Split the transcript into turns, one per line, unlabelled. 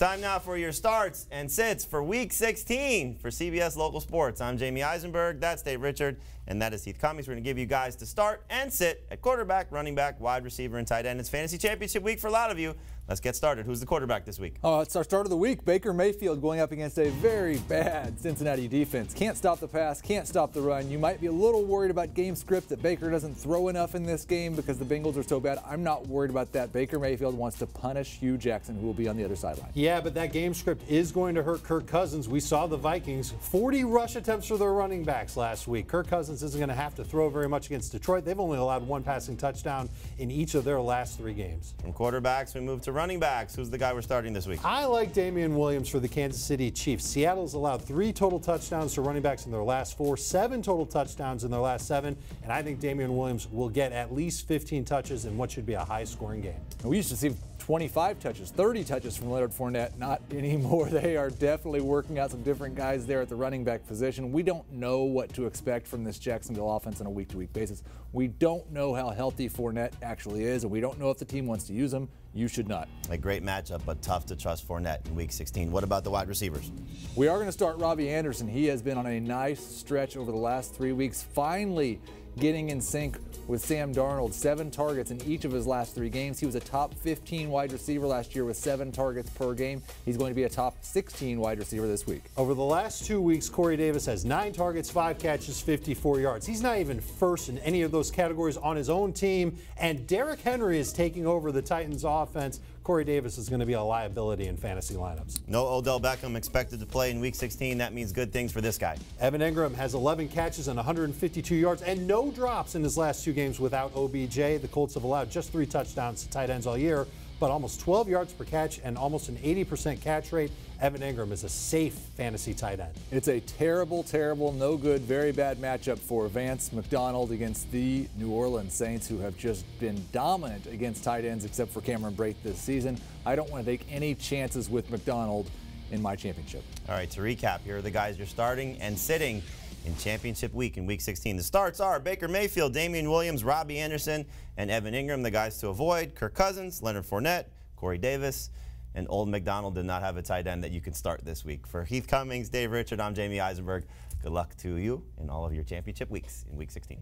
time now for your starts and sits for Week 16 for CBS Local Sports. I'm Jamie Eisenberg, that's Dave Richard, and that is Heath Cummings. We're going to give you guys to start and sit at quarterback, running back, wide receiver, and tight end. It's Fantasy Championship Week for a lot of you. Let's get started. Who's the quarterback this week?
It's our start of the week. Baker Mayfield going up against a very bad Cincinnati defense. Can't stop the pass, can't stop the run. You might be a little worried about game script that Baker doesn't throw enough in this game because the Bengals are so bad. I'm not worried about that. Baker Mayfield wants to punish Hugh Jackson, who will be on the other sideline.
Yeah, but that game script is going to hurt Kirk Cousins. We saw the Vikings, 40 rush attempts for their running backs last week. Kirk Cousins isn't going to have to throw very much against Detroit. They've only allowed one passing touchdown in each of their last 3 games.
From quarterbacks, we move to running backs. Who's the guy we're starting this week?
I like Damian Williams for the Kansas City Chiefs. Seattle's allowed 3 total touchdowns to running backs in their last 4, 7 total touchdowns in their last 7, and I think Damian Williams will get at least 15 touches in what should be a high-scoring game.
We used to see 25 touches, 30 touches from Leonard Fournette. Not anymore. They are definitely working out some different guys there at the running back position. We don't know what to expect from this Jacksonville offense on a week-to-week basis. We don't know how healthy Fournette actually is, and we don't know if the team wants to use him. You should not.
A great matchup, but tough to trust Fournette in Week 16. What about the wide receivers?
We are going to start Robbie Anderson. He has been on a nice stretch over the last 3 weeks, finally getting in sync with Sam Darnold. 7 targets in each of his last 3 games. He was a top 15 wide receiver last year with 7 targets per game. He's going to be a top 16 wide receiver this week.
Over the last 2 weeks, Corey Davis has 9 targets, 5 catches, 54 yards. He's not even first in any of those categories on his own team, and Derrick Henry is taking over the Titans offense. Corey Davis is going to be a liability in fantasy lineups.
No Odell Beckham expected to play in Week 16. That means good things for this guy.
Evan Engram has 11 catches and 152 yards and no drops in his last 2 games without OBJ. The Colts have allowed just 3 touchdowns to tight ends all year, but almost 12 yards per catch and almost an 80% catch rate. Evan Engram is a safe fantasy tight end.
It's a terrible, no good, very bad matchup for Vance McDonald against the New Orleans Saints, who have just been dominant against tight ends except for Cameron Brate this season. I don't want to take any chances with McDonald in my championship.
All right, to recap, here are the guys you're starting and sitting in championship week in Week 16. The starts are Baker Mayfield, Damian Williams, Robbie Anderson, and Evan Engram. The guys to avoid: Kirk Cousins, Leonard Fournette, Corey Davis, and Old McDonald did not have a tight end that you can start this week. For Heath Cummings, Dave Richard, I'm Jamie Eisenberg. Good luck to you in all of your championship weeks in Week 16.